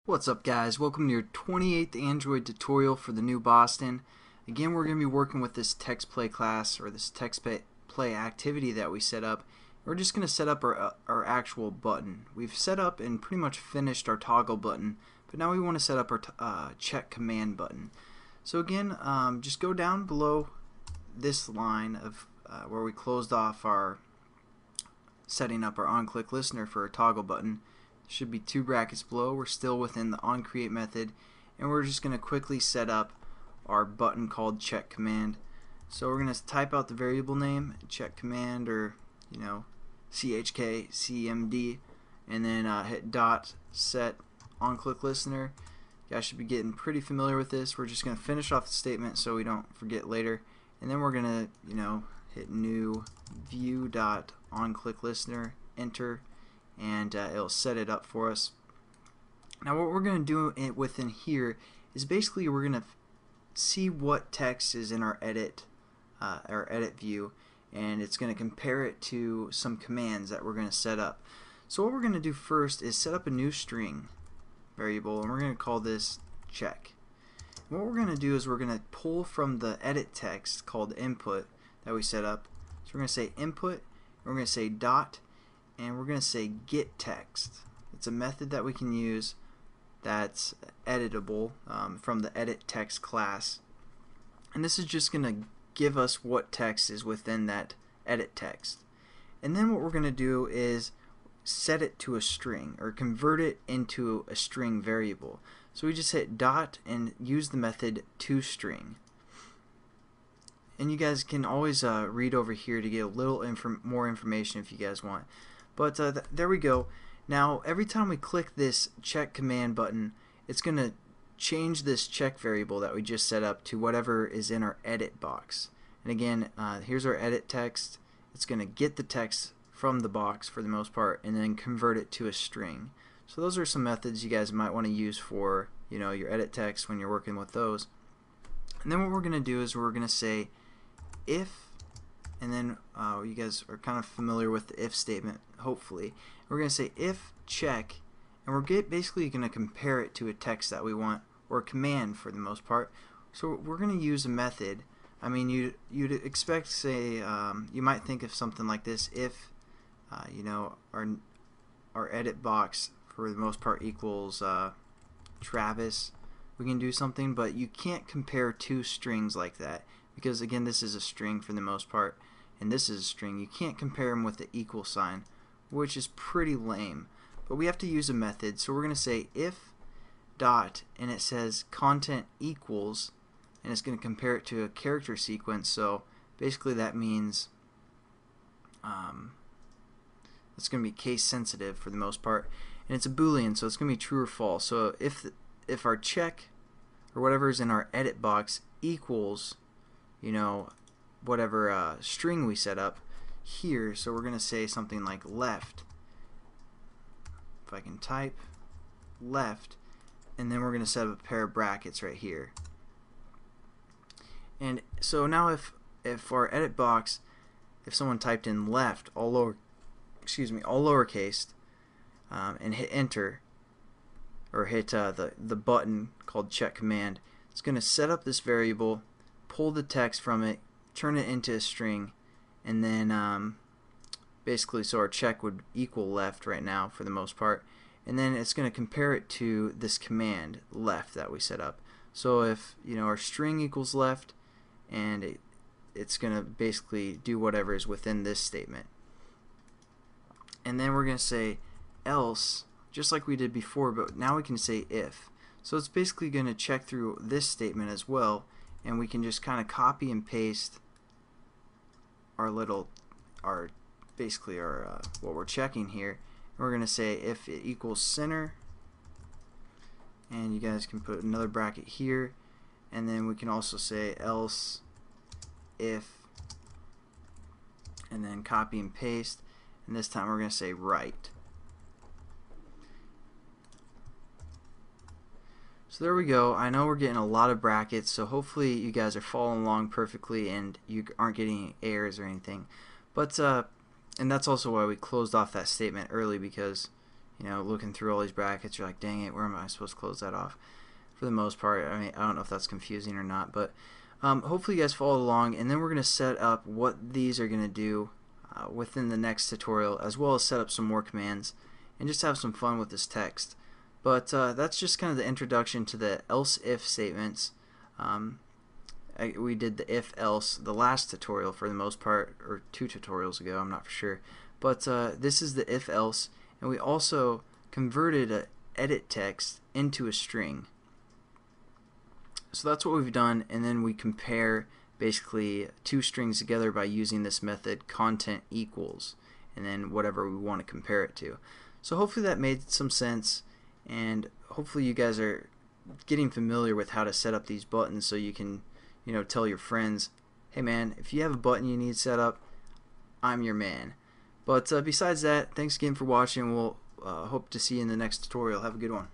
What's up, guys? Welcome to your 28th Android tutorial for the new Boston. Again, we're going to be working with this text play class, or this text play activity that we set up. We're just going to set up our actual button. We've set up and pretty much finished our toggle button, but now we want to set up our check command button. So again, just go down below this line of where we closed off our setting up our on-click listener for a toggle button. Should be 2 brackets below. We're still within the onCreate method, and we're just going to quickly set up our button called check command. So we're going to type out the variable name, check command, or chk cmd, and then hit dot set onClick listener. You guys should be getting pretty familiar with this. We're just going to finish off the statement so we don't forget later, and then we're going to hit new view dot onClick listener, enter, and it'll set it up for us. Now what we're going to do within here is basically we're going to see what text is in our edit view, and it's going to compare it to some commands that we're going to set up. So what we're going to do first is set up a new string variable, and we're going to call this check. And what we're going to do is we're going to pull from the edit text called input that we set up. So we're going to say input, and we're going to say dot, and we're going to say get text. It's a method that we can use that's editable from the edit text class, and this is just going to give us what text is within that edit text. And then what we're going to do is set it to a string, or convert it into a string variable. So we just hit dot and use the method toString. And you guys can always read over here to get a little more information if you guys want. But there we go. Now every time we click this check command button, it's going to change this check variable that we just set up to whatever is in our edit box. And again, here's our edit text. It's going to get the text from the box for the most part and then convert it to a string. So those are some methods you guys might want to use for your edit text when you're working with those. And then what we're going to do is we're going to say if, and then you guys are kind of familiar with the if statement, hopefully. We're going to say if check, and we're basically going to compare it to a text that we want, or a command for the most part. So we're going to use a method. I mean, you'd expect, say, you might think of something like this: if our edit box for the most part equals Travis, we can do something, but you can't compare two strings like that, because again, this is a string for the most part, and this is a string. You can't compare them with the equal sign, which is pretty lame. But we have to use a method, so we're going to say if dot, and it says content equals, and it's going to compare it to a character sequence. So basically that means it's going to be case sensitive for the most part, and it's a boolean, so it's going to be true or false. So if our check or whatever is in our edit box equals whatever string we set up here, so we're going to say something like left. If I can type left, and then we're going to set up a pair of brackets right here. And so now if our edit box, if someone typed in left all lowercase, and hit enter, or hit the button called check command, it's going to set up this variable, pull the text from it, turn it into a string, and then basically so our check would equal left right now for the most part, and then it's going to compare it to this command left that we set up. So if our string equals left, and it's going to basically do whatever is within this statement. And then we're going to say else, just like we did before, but now we can say if. So it's basically going to check through this statement as well, and we can just kind of copy and paste basically our what we're checking here. And we're going to say if it equals center, and you guys can put another bracket here, and then we can also say else if, and then copy and paste, and this time we're going to say right. So there we go. I know we're getting a lot of brackets, so hopefully you guys are following along perfectly and you aren't getting any errors or anything. But and that's also why we closed off that statement early, because looking through all these brackets, you're like, dang it, where am I supposed to close that off? For the most part, I mean, I don't know if that's confusing or not, but hopefully you guys followed along, and then we're going to set up what these are going to do within the next tutorial, as well as set up some more commands and just have some fun with this text. But that's just kind of the introduction to the else-if statements. We did the if-else the last tutorial for the most part, or 2 tutorials ago, I'm not for sure. But this is the if-else, and we also converted a edit text into a string. So that's what we've done, and then we compare basically 2 strings together by using this method content equals, and then whatever we want to compare it to. So hopefully that made some sense, and hopefully you guys are getting familiar with how to set up these buttons so you can tell your friends, hey man, if you have a button you need set up, I'm your man. But besides that, thanks again for watching. We'll hope to see you in the next tutorial. Have a good one.